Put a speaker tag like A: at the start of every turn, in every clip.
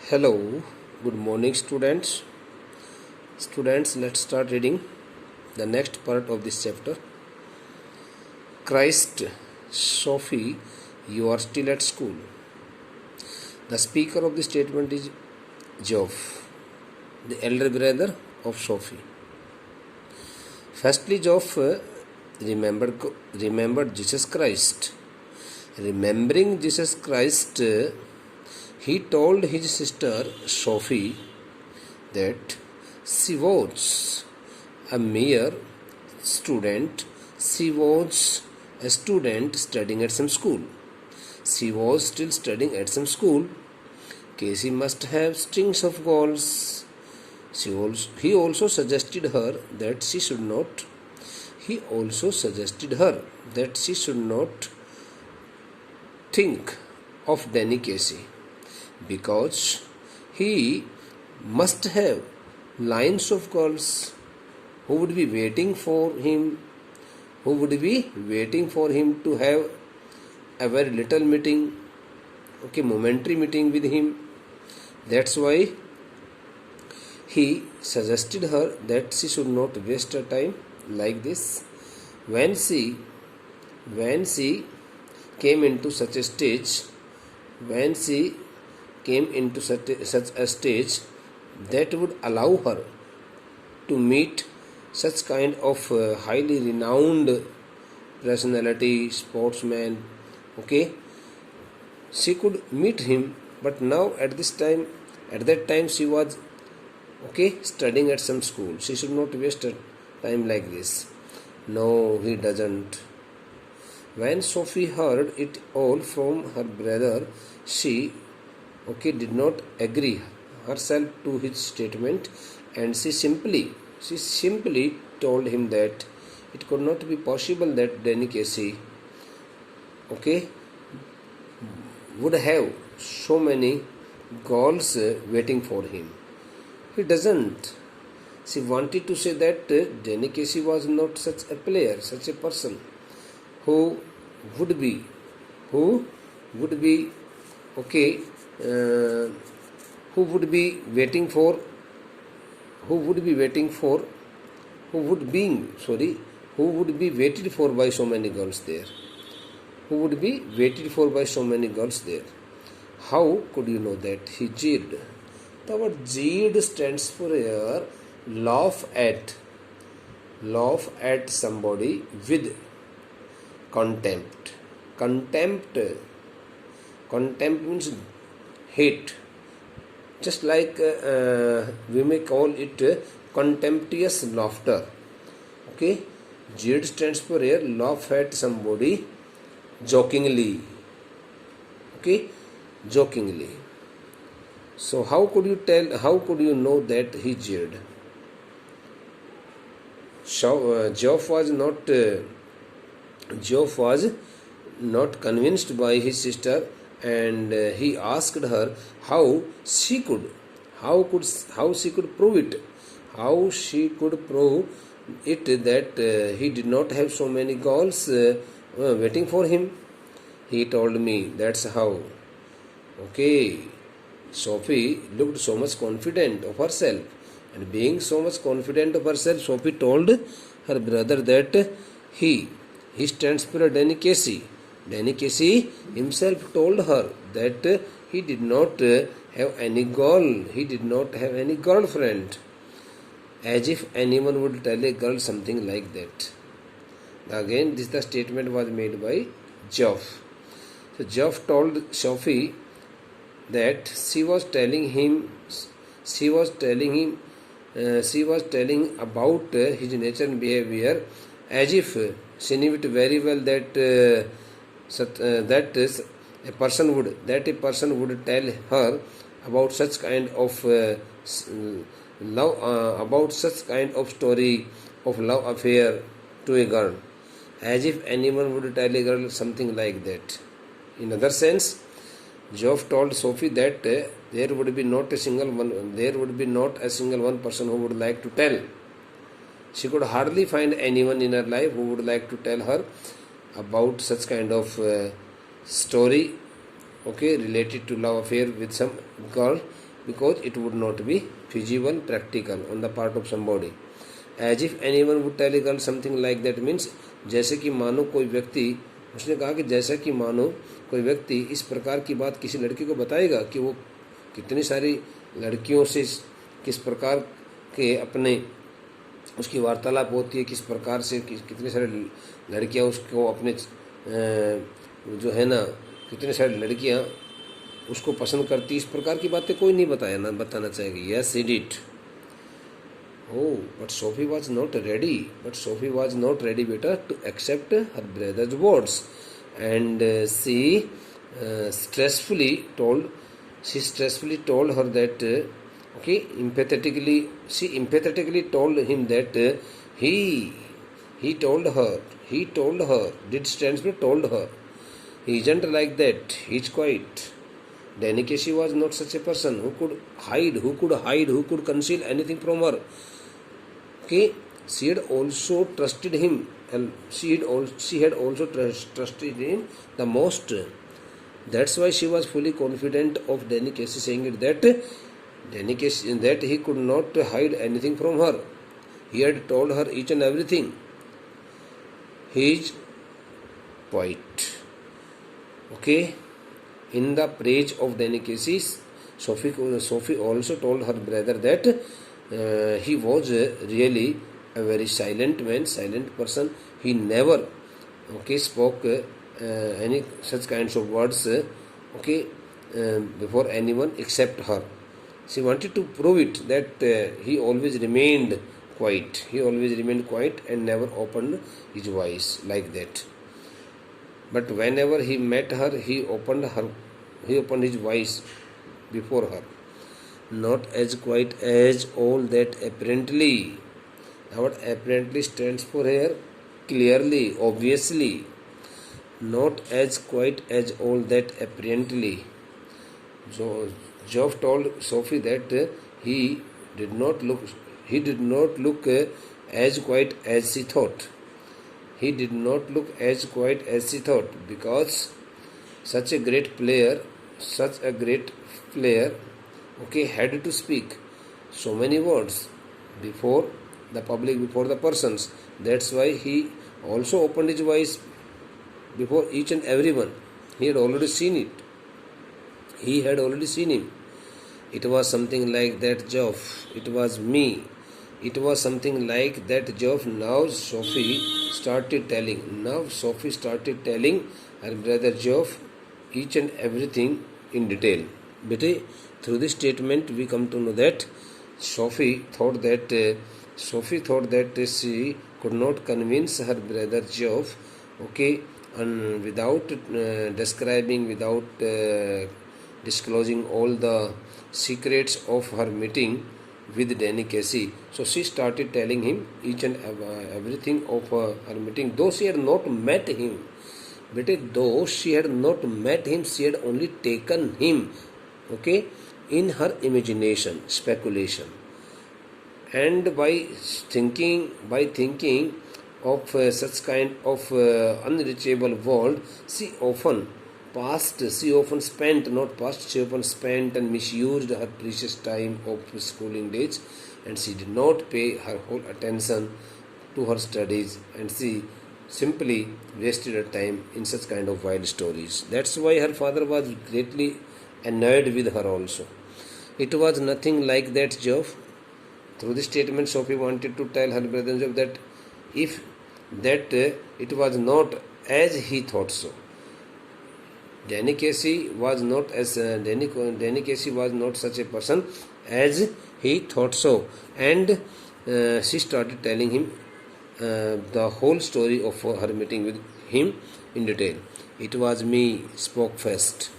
A: Hello, good morning, students. Students, let's start reading the next part of this chapter. Christ, Sophie, you are still at school. The speaker of the statement is Geoff, the elder brother of Sophie. Firstly, Geoff remembered Jesus Christ. Remembering Jesus Christ, he told his sister Sophie that she was a mere student. She was a student studying at some school. She was still studying at some school. Casey must have strings of goals. He also suggested her that she should not. He also suggested her that she should not think of Danny Casey because he must have lines of girls who would be waiting for him, to have a very little meeting, momentary meeting with him. That's why he suggested her that she should not waste her time like this. When she came into such a stage, such a stage that would allow her to meet such kind of highly renowned personality, sportsman, she could meet him. But now at that time she was studying at some school. She should not waste her time like this. No, he doesn't. When Sophie heard it all from her brother, she did not agree herself to his statement, and she simply told him that it could not be possible that Danny Casey would have so many girls waiting for him. He doesn't. She wanted to say that Danny Casey was not such a player, such a person who would be okay who would be waiting for who would be waited for by so many girls there. How could you know that? He jeered. The word jeered stands for here laugh at somebody with contempt. Contempt means hate. Just like we may call it contemptuous laughter. Jeered stands for here laugh at somebody jokingly. Jokingly. So how could you know that he jeered? So Geoff was not convinced by his sister, and he asked her how she could prove it that he did not have so many girls waiting for him. He told me, that's how. Sophie looked so much confident of herself, and being so much confident of herself, Sophie told her brother that he stands for Danny Casey. Danny Casey himself told her that he did not have any girlfriend. As if anyone would tell a girl something like that. Again, the statement was made by Geoff. So Geoff told Sophie that she was telling about his nature and behavior, as if she knew it very well that a person would tell her about such kind of story of love affair to a girl, as if anyone would tell a girl something like that. In other sense, Geoff told Sophie that there would be not a single one person who would like to tell. She could hardly find anyone in her life who would like to tell her about such kind of story, related to love affair with some girl, because it would not be feasible, practical on the part of somebody. As if anyone would tell a girl something like that means जैसे कि मानो कोई व्यक्ति, उसने कहा कि जैसा कि मानो कोई व्यक्ति इस प्रकार की बात किसी लड़की को बताएगा कि वो कितनी सारी लड़कियों से किस प्रकार के अपने उसकी वार्तालाप होती है, किस प्रकार से कितनी सारी लड़कियां उसको अपने जो है ना, कितनी सारी लड़कियां उसको पसंद करती, इस प्रकार की बातें कोई नहीं बताना चाहेगी. Yes he did. Oh, but Sophie was not ready. Better, to accept her brother's words, and she stressfully told her that she empathetically told him that he told her did stands for told her he isn't like that. He's quiet. Danny was not such a person who could hide, who could conceal anything from her. Okay, she had also trusted him, and she had also trusted him the most. That's why she was fully confident of Danny Casey saying it that he could not hide anything from her. He had told her each and everything. He is quiet. Okay, in the praise of Danny Casey, Sophie also told her brother that he was really a very silent person. He never spoke any such kinds of words before anyone except her. She wanted to prove it that he always remained quiet. And never opened his voice like that. But whenever he met her, he opened his voice before her. Not as quiet as all that apparently. Now what apparently stands for here? Clearly, obviously. Not as quiet as all that apparently. So Job told Sophie that he did not look as quiet as she thought. Because such a great player had to speak so many words before the public, before the persons. That's why he also opened his voice before each and everyone. He had already seen him. It was something like that, Job. It was me. It was something like that, Job. Now Sophie started telling her brother Job each and everything in detail. Bete, through this statement we come to know that Sophie thought that she could not convince her brother Job, and without disclosing all the secrets of her meeting with Danny Casey. So she started telling him each and everything of her meeting, though she had not met him. She had only taken him, in her imagination, speculation, and by thinking of such kind of unreachable world, she often spent and misused her precious time of schooling days, and she did not pay her whole attention to her studies, and she simply wasted her time in such kind of wild stories. That's why her father was greatly annoyed with her also. It was nothing like that, Job. Through this statement, Sophie wanted to tell her brother Job that it was not as he thought so. Danny Casey was not such a person as he thought so, and she started telling him the whole story of her meeting with him in detail. It was me spoke first.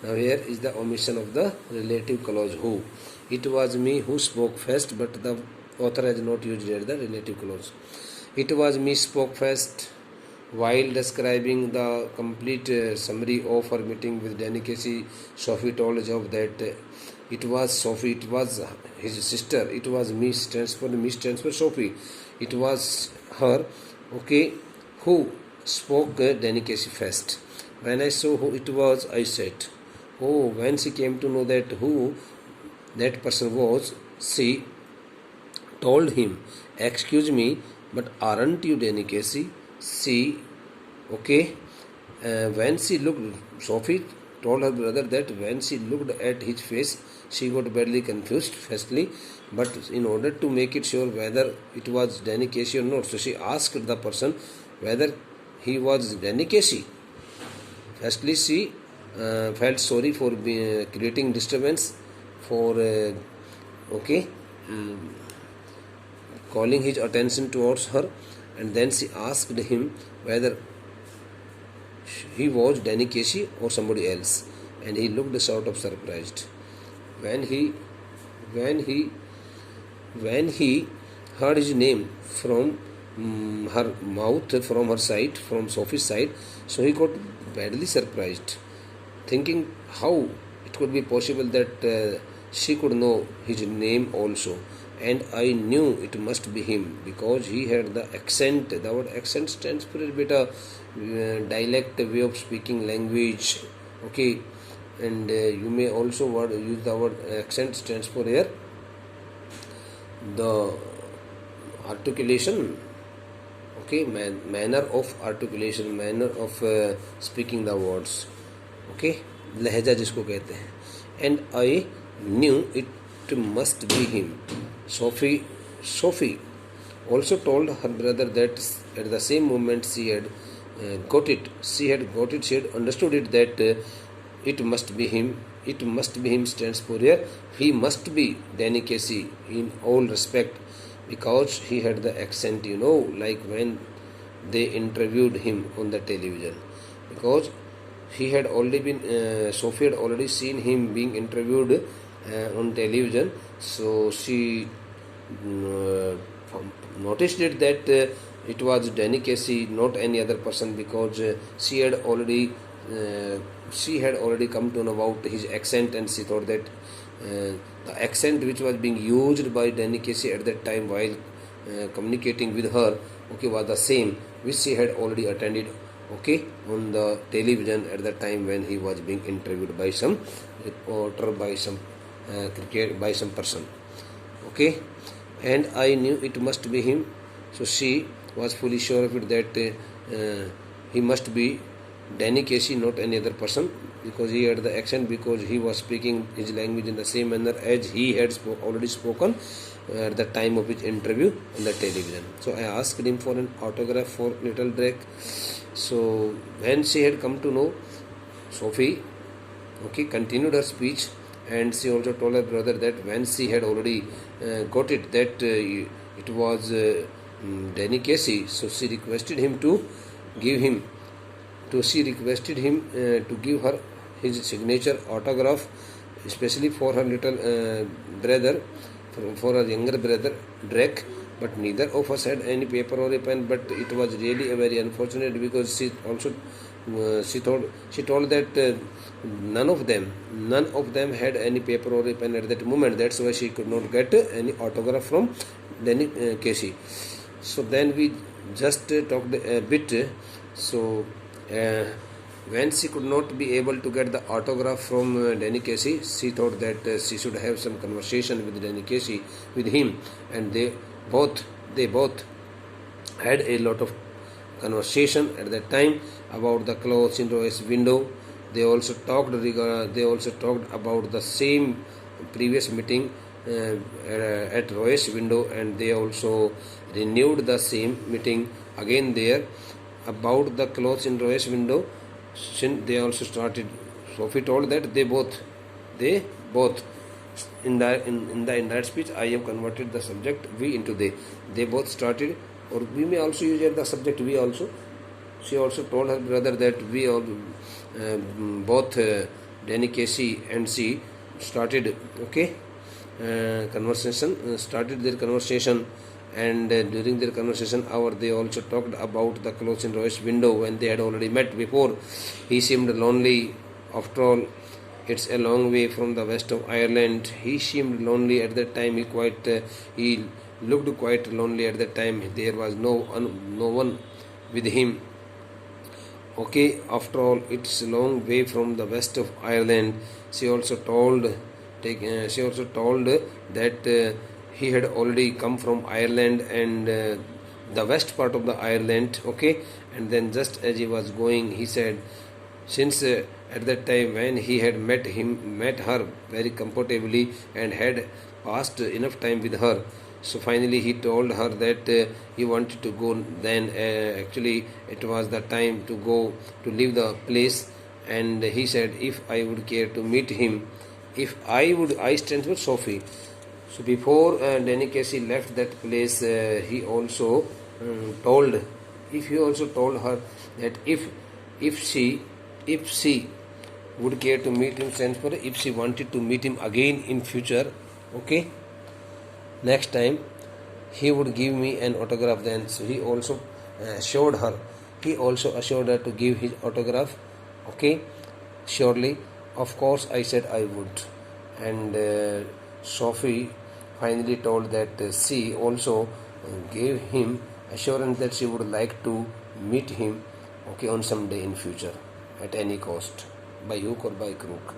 A: Now here is the omission of the relative clause who. It was me who spoke first, but the author has not used here the relative clause. It was me spoke first. While describing the complete summary of her meeting with Danny Casey, Sophie told Job that it was Sophie, it was his sister. It was me stands for Sophie. It was her, who spoke Danny Casey first. When I saw who it was, I said, when she came to know that who that person was, she told him, "Excuse me, but aren't you Danny Casey?" She, okay, when she looked, Sophie told her brother that when she looked at his face, she got badly confused, firstly, but in order to make it sure whether it was Danny Casey or not, so she asked the person whether he was Danny Casey. Firstly, she felt sorry for creating disturbance, for okay, calling his attention towards her, and then she asked him whether he was Danny Casey or somebody else, and he looked sort of surprised. When he when he when he heard his name from her mouth, from her side, from Sophie's side, so he got badly surprised, thinking how it could be possible that she could know his name also. And I knew it must be him because he had the accent. The word accent stands for a bit of dialect, way of speaking language. Okay, and you may also use the word accent stands for here the articulation. Okay, manner of articulation, manner of speaking the words. Okay, लहजा जिसको कहते हैं. And I knew it must be him. Sophie also told her brother that at the same moment she had got it. She had understood it that it must be him. It must be him stands for here. He must be Danny Casey in all respect because he had the accent, like when they interviewed him on the television. Because he had already been, Sophie had already seen him being interviewed on television, so she noticed it that it was Danny Casey, not any other person, because she had already come to know about his accent, and she thought that the accent which was being used by Danny Casey at that time while communicating with her, okay, was the same which she had already attended, okay, on the television at the time when he was being interviewed by some reporter, by some by some person, okay. And I knew it must be him, so she was fully sure of it that he must be Danny Casey, not any other person, because he had the accent, because he was speaking his language in the same manner as he had already spoken at the time of his interview on the television. So I asked him for an autograph for little Drake. So when she had come to know, Sophie, okay, continued her speech, and she also told her brother that when she had already got it that it was Danny Casey, so she requested him to give him to give her his signature autograph, especially for her little brother, for her younger brother Drake. But neither of us had any paper or a pen. But it was really a very unfortunate, because she told that none of them had any paper or a pen at that moment. That's why she could not get any autograph from Danny Casey. So then we just talked a bit. So when she could not be able to get the autograph from Danny Casey, she thought that she should have some conversation with Danny Casey, with him, and they both had a lot of conversation at that time about the clothes in Roy's window. They also talked about the same previous meeting at Roy's window, and they also renewed the same meeting again there about the clothes in Roy's window. Since they also started, Sophie told that they both in the indirect speech I have converted the subject we into they. They both started, or we may also use the subject we also. She also told her brother that we all both Danny Casey and she started, okay, started their conversation, and during their conversation hour they also talked about the clothes in Roy's window when they had already met before. He seemed lonely. After all, it's a long way from the west of Ireland. He seemed lonely at that time. He looked quite lonely at that time. There was no one with him. Okay, after all, it's a long way from the west of Ireland. She also told she also told that he had already come from Ireland and the west part of the Ireland, okay. And then just as he was going, he said, since at that time when he had met her very comfortably and had passed enough time with her, so finally he told her that he wanted to go. Then actually it was the time to go to leave the place, and he said, if I would care to meet him, if I stand for Sophie. So before Danny Casey left that place, he also told her that if she would care to meet him, stands for if she wanted to meet him again in future, okay, next time, he would give me an autograph then. So he also assured her to give his autograph, okay, surely, of course, I said I would. And Sophie finally told that she also gave him assurance that she would like to meet him, okay, on some day in future at any cost, by hook or by crook.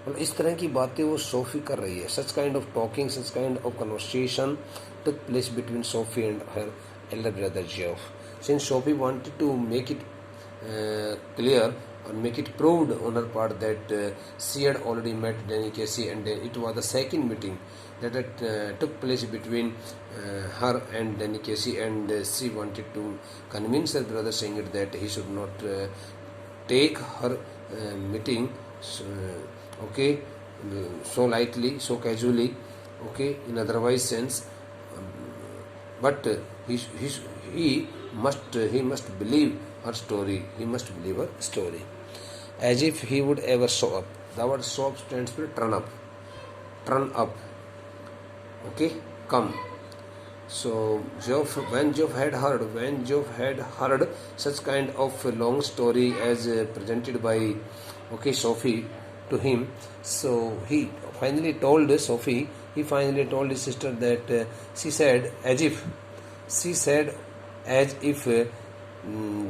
A: और इस तरह की बातें वो Sophie कर रही है. Such kind of talking, such kind of conversation took place between Sophie and her elder brother Geoff. Since Sophie wanted to make it clear or make it proved on her part that she had already met Danny Casey, and it was the second meeting that took place between her and Danny Casey, and she wanted to convince her brother, saying it that he should not take her meeting okay, so lightly, so casually, okay, in otherwise sense, but he must believe her story. He must believe her story, as if he would ever show up. The word show up stands for turn up, okay, come. So when Geoff had heard such kind of long story as presented by, okay, Sophie to him, so he finally told his sister that she said as if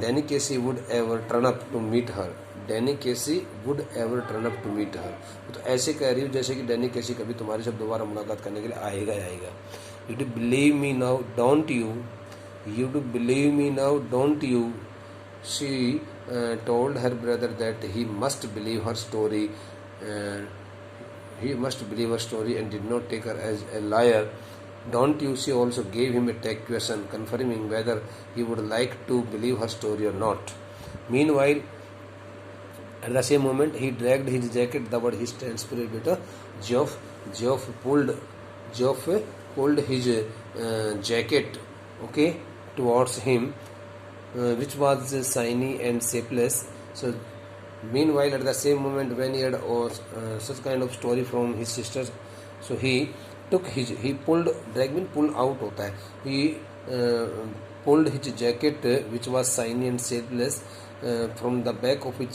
A: Danny Casey would ever turn up to meet her. तो ऐसे कह रही हूँ जैसे कि Danny कैसी कभी तुम्हारे साथ दोबारा मुलाकात करने के लिए आएगा ही आएगा. You do believe me now, don't you? She told her brother that he must believe her story. And did not take her as a liar. Don't you? She also gave him a tag question, confirming whether he would like to believe her story or not. Meanwhile, at the same moment, he dragged his jacket. The word he stands for beta. Geoff pulled his jacket, okay, towards him, which was shiny and shapeless. So, meanwhile, at the same moment, when he had such kind of story from his sisters, so he pulled out hota hai. He pulled his jacket, which was shiny and shapeless, from the back of the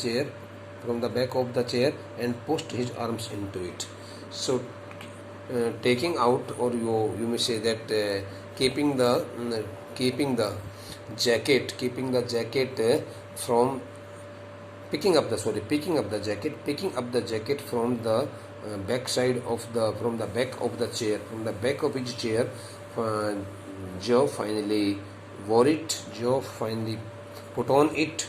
A: chair, and pushed his arms into it. So, taking out, or you may say that keeping the jacket from picking up the jacket from the back of his chair. Geoff finally wore it. Geoff finally put on it.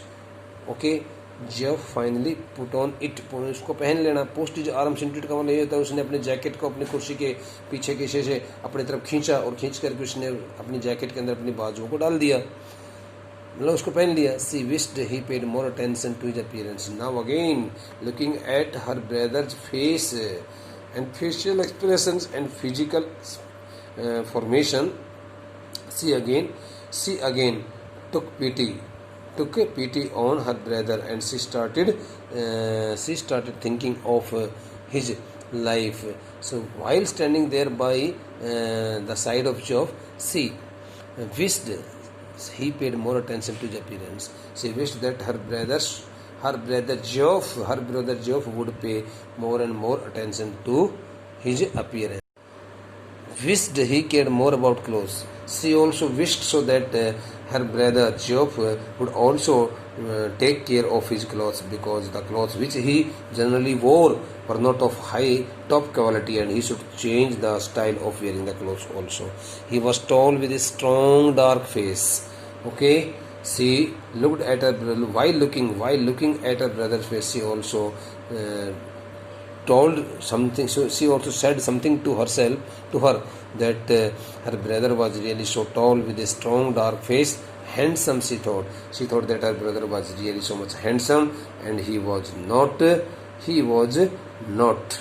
A: Okay, Geoff finally put on it. उसको पहन लेना. Post his arms into it का मतलब ये होता है उसने अपने जैकेट को अपनी कुर्सी के पीछे के शीशे से अपनी तरफ खींचा और खींच करके उसने अपनी जैकेट के अंदर अपनी बाजुओं को डाल दिया, मतलब उसको पहन लिया. She wished he paid more attention to his appearance. Now again, looking at her brother's face and facial expressions and physical formation, she again took pity on her brother, and she started thinking of his life. So while standing there by the side of Geoff, she wished he paid more attention to his appearance. She wished that her brother Geoff would pay more and more attention to his appearance. Wished he cared more about clothes. She also wished so that her brother Geoff would also take care of his clothes, because the clothes which he generally wore were not of high top quality, and he should change the style of wearing the clothes also. He was tall with a strong dark face. Okay, she looked at her brother while looking at her brother's face. She also told something. So she also said something to herself, to her, that her brother was really so tall with a strong dark face, handsome. She thought that her brother was really so much handsome, and he was not he was not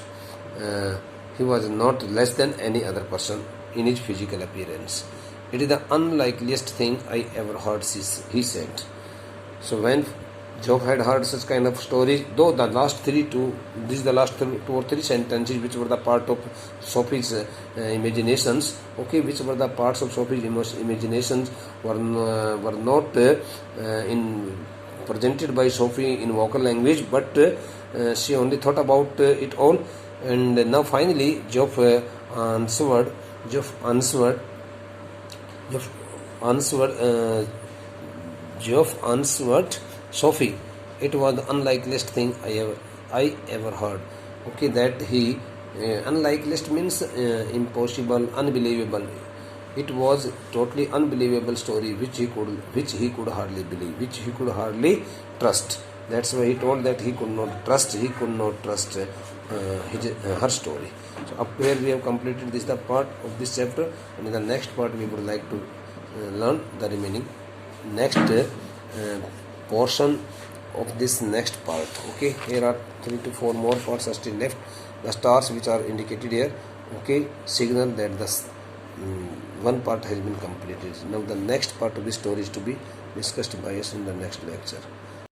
A: uh, he was not less than any other person in his physical appearance. It is the unlikeliest thing I ever heard, he said. So when Job had heard such kind of stories, though the last this is the last two or three sentences which were the part of Sophie's imaginations, okay, which were the parts of Sophie's imaginations were not in presented by Sophie in vocal language, but she only thought about it all. And now finally Job answered, Job answered, Job answered, Job answered Sophie. It was the unlikeliest thing I ever heard. Okay, that he unlikeliest means impossible, unbelievable. It was totally unbelievable story which he could hardly believe, which he could hardly trust. That's why he told that he could not trust. He could not trust her story. So up here we have completed this the part of this chapter, and in the next part we would like to learn the remaining next portion of this next part. Okay, here are 3 to 4 more parts are still left. The stars which are indicated here, okay, signal that the one part has been completed. Now the next part of the story is to be discussed by us in the next lecture.